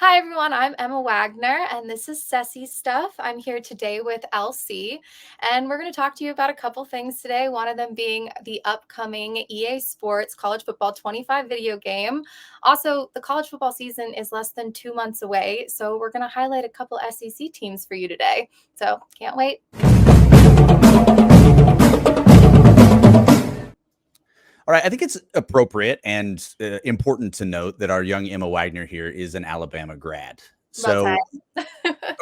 Hi, everyone. I'm Emma Wagner, and this is Ceci Stuff. I'm here today with LC, and we're going to talk to you about a couple things today. One of them being the upcoming EA Sports College Football 25 video game. Also, the college football season is less than 2 months away, so we're going to highlight a couple SEC teams for you today. So, can't wait. All right, I think it's appropriate and important to note that our young Emma Wagner here is an Alabama grad. So,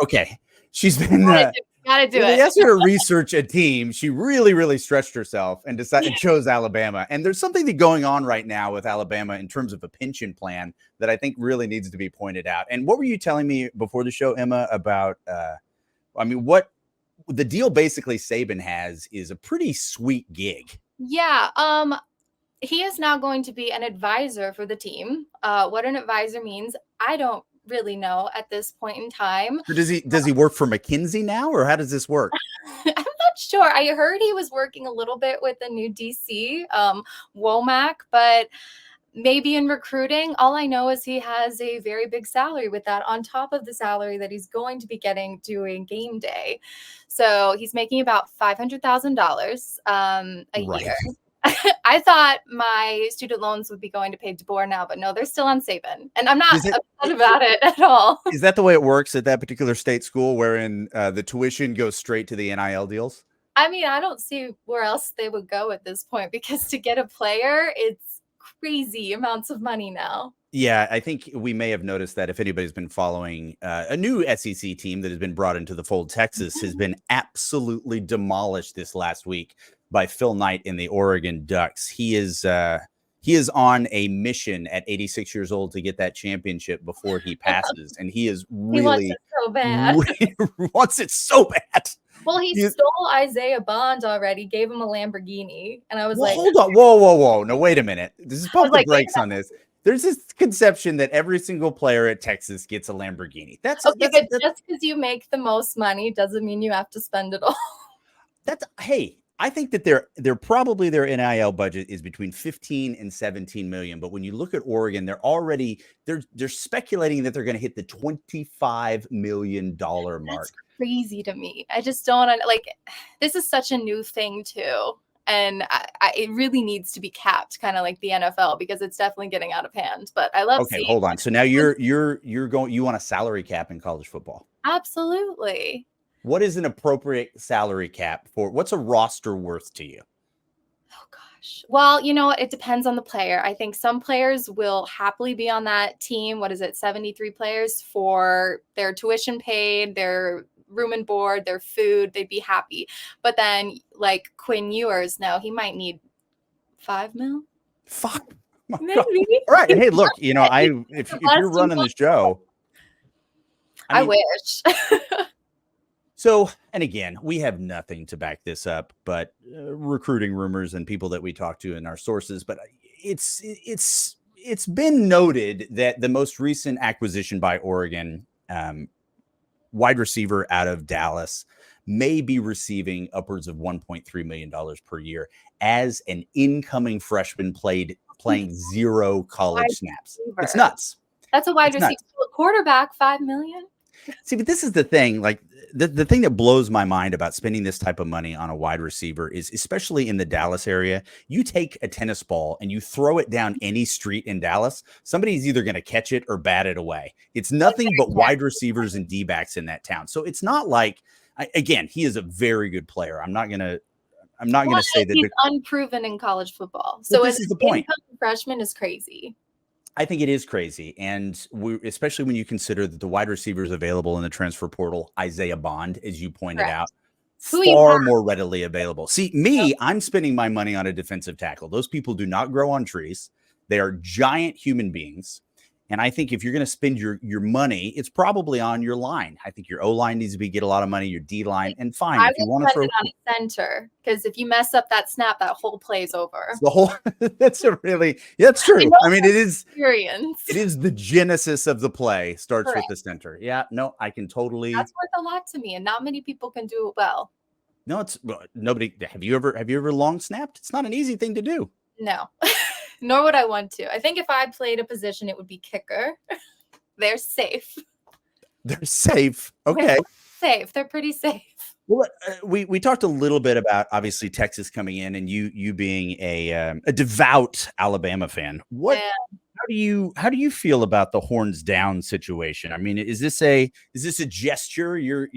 okay, she's been gotta do when it. they asked her to research a team, she really stretched herself and chose Alabama. And there's something going on right now with Alabama in terms of a pension plan that I think really needs to be pointed out. And what were you telling me before the show, Emma, about? What the deal basically Saban has is a pretty sweet gig. Yeah. He is now going to be an advisor for the team. What an advisor means, I don't really know at this point in time. Or does he work for McKinsey now, or how does this work? I'm not sure. I heard he was working a little bit with the new DC, Womack, but maybe in recruiting. All I know is he has a very big salary with that on top of the salary that he's going to be getting doing game day. So he's making about $500,000 a year. I thought my student loans would be going to pay DeBoer now, but no, they're still on Saban. And I'm not upset about it at all. Is that the way it works at that particular state school, wherein the tuition goes straight to the NIL deals? I mean, I don't see where else they would go at this point, because to get a player, it's crazy amounts of money now. Yeah, I think we may have noticed that if anybody's been following a new SEC team that has been brought into the fold, Texas has been absolutely demolished this last week by Phil Knight in the Oregon Ducks. He is on a mission at 86 years old to get that championship before he passes, and he is really he wants it so bad. Wants it so bad. Well, he stole Isaiah Bond already, gave him a Lamborghini, and I was like, hold on, whoa, no, wait a minute. This is pump the brakes on this. There's this conception that every single player at Texas gets a Lamborghini. That's but just because you make the most money doesn't mean you have to spend it all. I think that they're probably their NIL budget is between 15 and 17 million. But when you look at Oregon, they're speculating that they're going to hit the $25 million mark. That's crazy to me. I just don't this is such a new thing too. And it really needs to be capped, kind of like the NFL, because it's definitely getting out of hand. But I love. Okay, hold on. So now you want a salary cap in college football? Absolutely. What is an appropriate salary cap for? What's a roster worth to you? Oh gosh. Well, it depends on the player. I think some players will happily be on that team. What is it? 73 players for their tuition paid, their room and board, their food, they'd be happy. But then like Quinn Ewers, no, he might need $5 million. Fuck. Maybe. All right. Hey, look, if you're running the show, I wish. So, and again, we have nothing to back this up, but recruiting rumors and people that we talk to in our sources. But it's been noted that the most recent acquisition by Oregon, wide receiver out of Dallas, may be receiving upwards of $1.3 million per year as an incoming freshman playing 0 college snaps. It's nuts. That's a wide receiver. Quarterback, $5 million. See, but this is the thing. Like the thing that blows my mind about spending this type of money on a wide receiver is, especially in the Dallas area, you take a tennis ball and you throw it down any street in Dallas, somebody's either going to catch it or bat it away. It's nothing but wide receivers and D-backs in that town. So it's not like, again, he is a very good player. I'm not going to say that he's unproven in college football. So this is the point. Freshman is crazy. I think it is crazy. And especially when you consider that the wide receivers available in the transfer portal, Isaiah Bond, as you pointed out, far more readily available. See, I'm spending my money on a defensive tackle. Those people do not grow on trees. They are giant human beings. And I think if you're going to spend your money, it's probably on your line. I think your O-line needs to get a lot of money, your D-line, and fine. If you want to throw it on a center, because if you mess up that snap, that whole play's over. That's true. I mean, it is experience. It is the genesis of the play starts with the center. Yeah, no, I can totally. That's worth a lot to me, and not many people can do it well. No, nobody. Have you ever long snapped? It's not an easy thing to do. No. Nor would I want to. I think if I played a position, it would be kicker. They're safe. They're safe. They're Okay. safe. They're pretty safe. Well, we talked a little bit about obviously Texas coming in, and you being a devout Alabama fan. What Yeah. how do you feel about the horns down situation? I mean, is this a gesture you're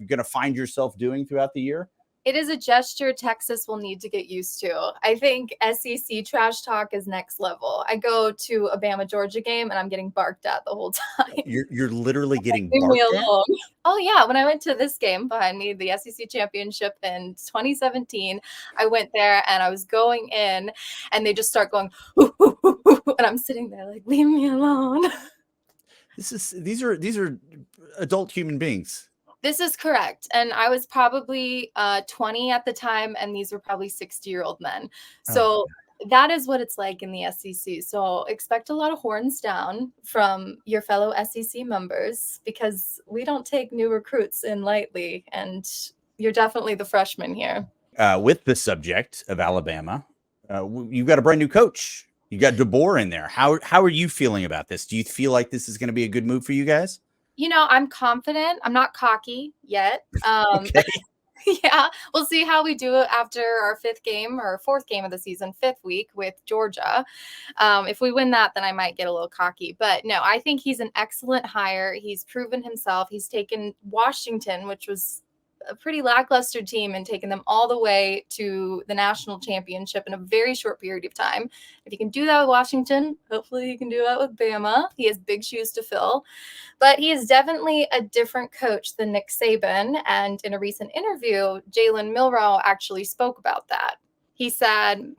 going to find yourself doing throughout the year? It is a gesture Texas will need to get used to. I think SEC trash talk is next level. I go to a Bama Georgia game and I'm getting barked at the whole time. You're literally getting Leave me barked at. alone. Oh yeah, when I went to this game behind me, the SEC championship in 2017, I went there and I was going in, and they just start going, "Hoo, hoo, hoo, hoo," and I'm sitting there like, leave me alone. These are adult human beings. This is correct. And I was probably 20 at the time, and these were probably 60-year-old men. Oh, So that is what it's like in the SEC. So expect a lot of horns down from your fellow SEC members, because we don't take new recruits in lightly. And you're definitely the freshman here. with the subject of Alabama, you've got a brand new coach. You got DeBoer in there. How are you feeling about this? Do you feel like this is going to be a good move for you guys? I'm confident. I'm not cocky yet. Okay. Yeah, we'll see how we do it after our fifth game or fourth game of the season, fifth week with Georgia. If we win that, then I might get a little cocky. But no, I think he's an excellent hire. He's proven himself. He's taken Washington, which was a pretty lackluster team, and taken them all the way to the national championship in a very short period of time. If he can do that with Washington, hopefully he can do that with Bama. He has big shoes to fill. But he is definitely a different coach than Nick Saban. And in a recent interview, Jalen Milroe actually spoke about that. He said,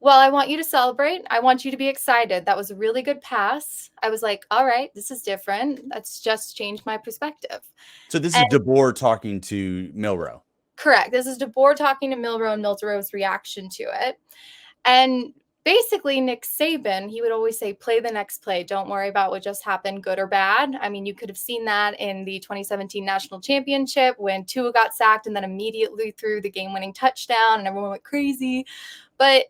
well, I want you to celebrate. I want you to be excited. That was a really good pass. I was like, all right, this is different. That's just changed my perspective. So this is And DeBoer talking to Milroe. correct. This is DeBoer talking to Milroe, and Milroe's reaction to it. And basically, Nick Saban, he would always say, play the next play. Don't worry about what just happened, good or bad. I mean, you could have seen that in the 2017 national championship when Tua got sacked and then immediately threw the game-winning touchdown and everyone went crazy. But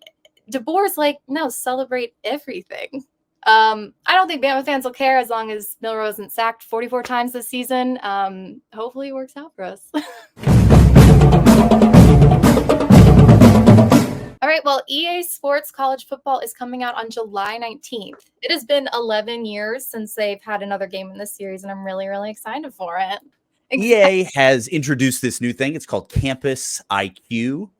DeBoer's like, no, celebrate everything. I don't think Bama fans will care as long as Milroe isn't sacked 44 times this season. Hopefully it works out for us. All right, well, EA Sports College Football is coming out on July 19th. It has been 11 years since they've had another game in this series, and I'm really, really excited for it. EA has introduced this new thing. It's called Campus IQ,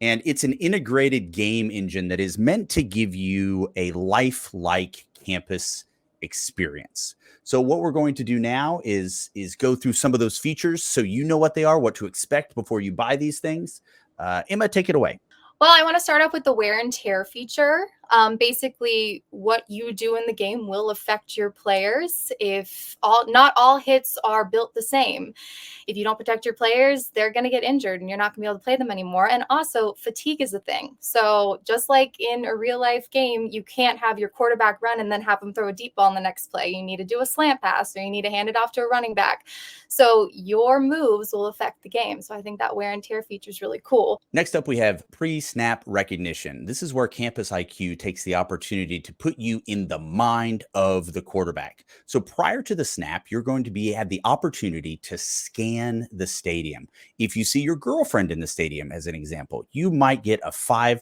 and it's an integrated game engine that is meant to give you a lifelike campus experience. So what we're going to do now is go through some of those features so you know what they are, what to expect before you buy these things. Emma, take it away. Well, I want to start off with the wear and tear feature. Basically, what you do in the game will affect your players. If not all hits are built the same. If you don't protect your players, they're going to get injured and you're not going to be able to play them anymore. And also, fatigue is a thing. So just like in a real life game, you can't have your quarterback run and then have him throw a deep ball in the next play. You need to do a slant pass, or you need to hand it off to a running back. So your moves will affect the game. So I think that wear and tear feature is really cool. Next up, we have pre-snap recognition. This is where Campus IQ takes the opportunity to put you in the mind of the quarterback. So prior to the snap, you're going to have the opportunity to scan the stadium. If you see your girlfriend in the stadium, as an example, you might get a 5%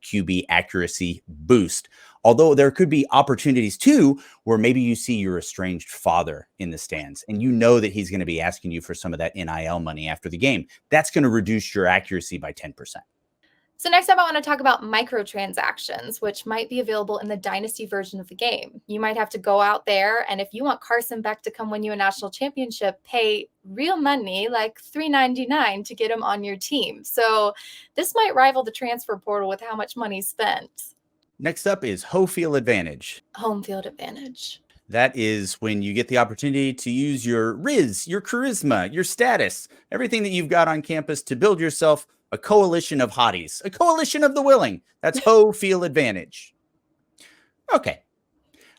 QB accuracy boost. Although there could be opportunities too, where maybe you see your estranged father in the stands and you know that he's going to be asking you for some of that NIL money after the game. That's going to reduce your accuracy by 10%. So next up, I want to talk about microtransactions, which might be available in the Dynasty version of the game. You might have to go out there, and if you want Carson Beck to come win you a national championship, pay real money, like $3.99, to get him on your team. So this might rival the transfer portal with how much money spent. Next up is home field advantage. Home field advantage. That is when you get the opportunity to use your riz, your charisma, your status, everything that you've got on campus to build yourself a coalition of hotties, a coalition of the willing. That's home field advantage. Okay.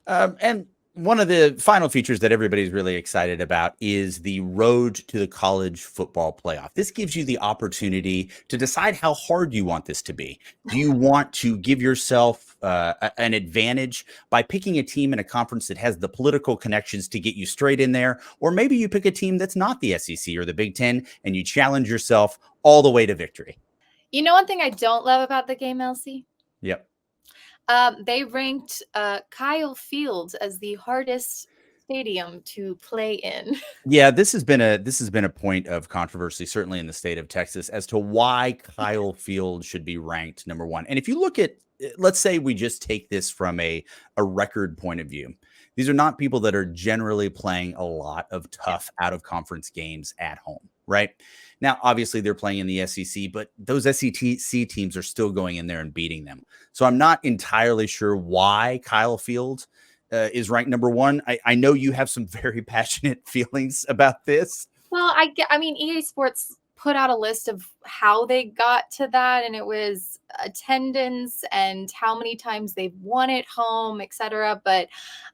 And one of the final features that everybody's really excited about is the road to the college football playoff. This gives you the opportunity to decide how hard you want this to be. Do you want to give yourself an advantage by picking a team in a conference that has the political connections to get you straight in there? Or maybe you pick a team that's not the SEC or the Big Ten and you challenge yourself all the way to victory. You know, one thing I don't love about the game, Elsie? Yep. They ranked Kyle Field as the hardest stadium to play in. Yeah, this has been a point of controversy, certainly in the state of Texas, as to why Kyle Field should be ranked number one. And if you look at, let's say we just take this from a record point of view, these are not people that are generally playing a lot of Yeah. tough out of conference games at home, right? Now, obviously they're playing in the SEC, but those SEC teams are still going in there and beating them. So I'm not entirely sure why Kyle Field is ranked number one. I know you have some very passionate feelings about this. Well, I mean, EA Sports put out a list of how they got to that, and it was attendance and how many times they've won at home, etc. But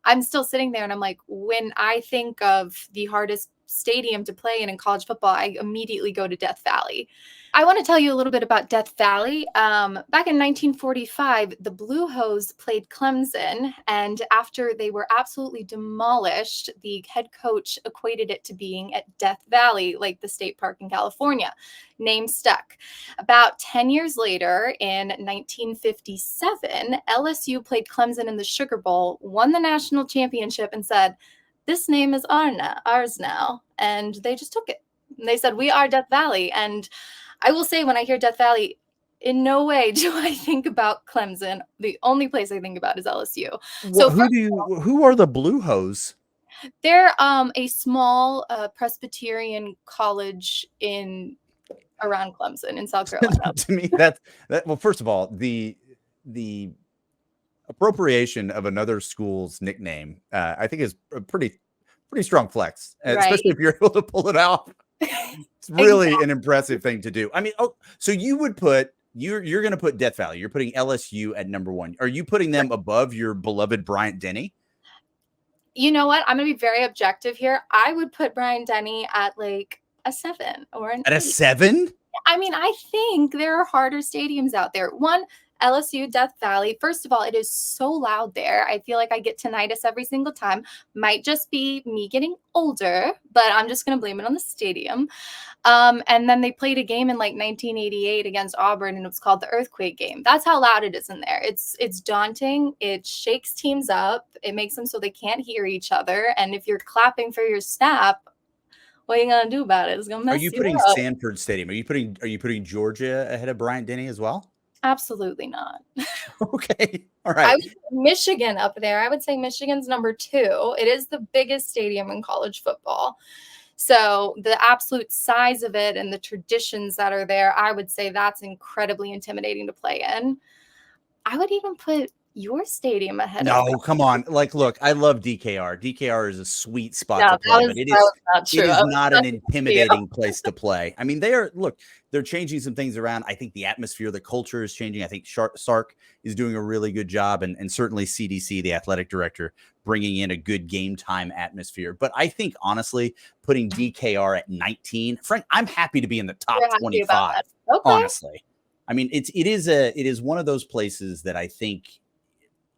I'm still sitting there and I'm like, when I think of the hardest stadium to play in college football, I immediately go to Death Valley. I want to tell you a little bit about Death Valley. Back in 1945, the Blue Hose played Clemson, and after they were absolutely demolished, the head coach equated it to being at Death Valley, like the state park in California. Name stuck. About 10 years later, in 1957, LSU played Clemson in the Sugar Bowl, won the national championship, and said, "This name is ours now." And they just took it. And they said, "We are Death Valley." And I will say, when I hear Death Valley, in no way do I think about Clemson. The only place I think about is LSU. So Who are the Blue Hose? they're a small Presbyterian college in around Clemson in South Carolina. To me, that. Well, first of all, the appropriation of another school's nickname, I think, is a pretty strong flex, Right. especially if you're able to pull it off. It's really an impressive thing to do. I mean, so you would put you're going to put Death Valley. You're putting LSU at number one. Are you putting them above your beloved Bryant Denny? You know what? I'm going to be very objective here. I would put Brian Denny at like a 7 or an At a 8. 7? I mean, I think there are harder stadiums out there. One, LSU, Death Valley. First of all, it is so loud there. I feel like I get tinnitus every single time. Might just be me getting older, but I'm just going to blame it on the stadium. And then they played a game in like 1988 against Auburn, and it was called the Earthquake game. That's how loud it is in there. It's daunting. It shakes teams up. It makes them so they can't hear each other. And if you're clapping for your snap, what are you gonna do about it? It's gonna Are mess you you putting up. Sanford Stadium? Are you putting Georgia ahead of Bryant Denny as well? Absolutely not. Okay. All I right. would put Michigan up there. I would say Michigan's number 2. It is the biggest stadium in college football. So the absolute size of it and the traditions that are there, I would say that's incredibly intimidating to play in. I would even put your stadium ahead of No, come on. Like, look, I love DKR. DKR is a sweet spot No, to play, but that was not it true. is I was not an messing with you. intimidating place to play. I mean, they're changing some things around. I think the atmosphere, the culture is changing. I think Sark is doing a really good job, and certainly CDC, the athletic director, bringing in a good game time atmosphere. But I think, honestly, putting DKR at 19, Frank, I'm happy to be in the top You're happy about 25, that. Okay. honestly. I mean, it is one of those places that I think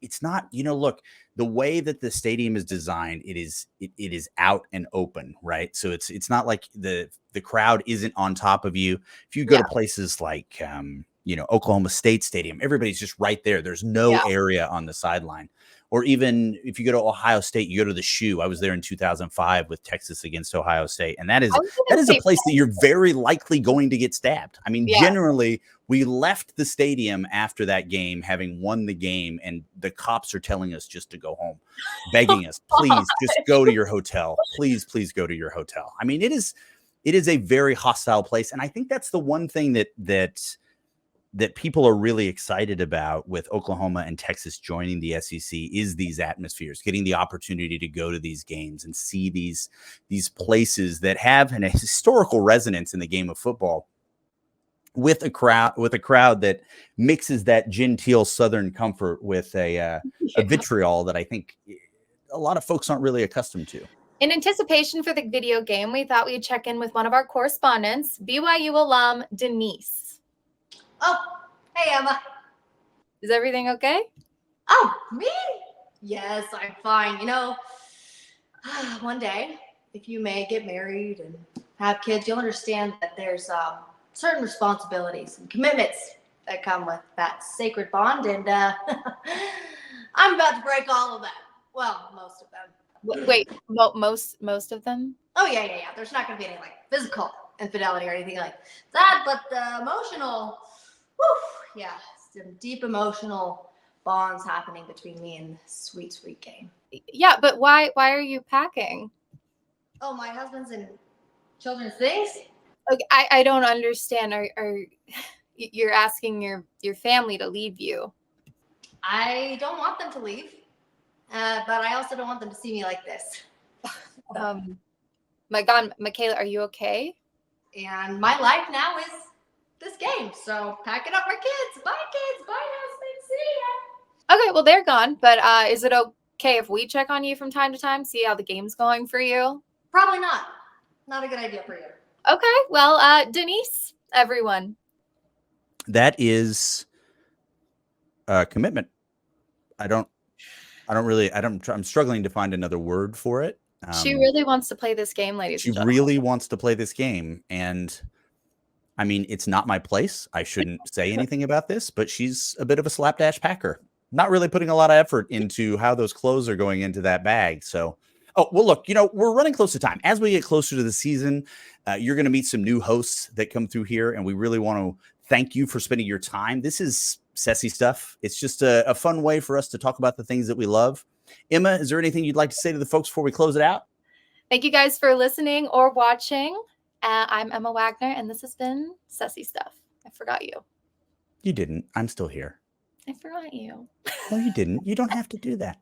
it's not, look, the way that the stadium is designed, it is out and open, right? So it's not like the crowd isn't on top of you. If you go Yeah. to places like Oklahoma State Stadium, everybody's just right there. There's no Yeah. area on the sideline. Or even if you go to Ohio State, you go to the Shoe. I was there in 2005 with Texas against Ohio State, and that I is would that even is a say place that you're very likely going to get stabbed. I mean, yeah. generally, we left the stadium after that game, having won the game, and the cops are telling us just to go home, begging us, please, just go to your hotel. Please, please go to your hotel. I mean, it is a very hostile place, and I think that's the one thing that people are really excited about with Oklahoma and Texas joining the SEC is these atmospheres, getting the opportunity to go to these games and see these places that have a historical resonance in the game of football with a crowd that mixes that genteel Southern comfort with a vitriol that I think a lot of folks aren't really accustomed to. In anticipation for the video game, we thought we'd check in with one of our correspondents, BYU alum Denise. Oh, hey, Emma. Is everything okay? Oh, me? Yes, I'm fine. One day, if you may get married and have kids, you'll understand that there's certain responsibilities and commitments that come with that sacred bond, and I'm about to break all of that. Well, most of them. Wait, most of them? Oh, yeah. There's not going to be any like physical infidelity or anything like that, but the emotional, yeah, some deep emotional bonds happening between me and this sweet, sweet game. Yeah, but why are you packing? Oh, my husband's in children's things? Okay, I don't understand. Are you're asking your family to leave you? I don't want them to leave, but I also don't want them to see me like this. My God, Michaela, are you okay? And my life now is this game. So packing up my kids. Bye, kids. Bye, husband. See ya. Okay, well, they're gone. But is it okay if we check on you from time to time, see how the game's going for you? Probably not. Not a good idea for you. Okay, well, Denise, everyone. That is a commitment. I'm struggling to find another word for it. She really wants to play this game, ladies and gentlemen. She really wants to play this game. And I mean, it's not my place. I shouldn't say anything about this, but she's a bit of a slapdash packer. Not really putting a lot of effort into how those clothes are going into that bag. So, oh, well, look, we're running close to time. As we get closer to the season, you're going to meet some new hosts that come through here. And we really want to thank you for spending your time. This is Sassy Stuff. It's just a fun way for us to talk about the things that we love. Emma, is there anything you'd like to say to the folks before we close it out? Thank you guys for listening or watching. I'm Emma Wagner, and this has been Sassy Stuff. I forgot you. You didn't. I'm still here. I forgot you. No, you didn't. You don't have to do that.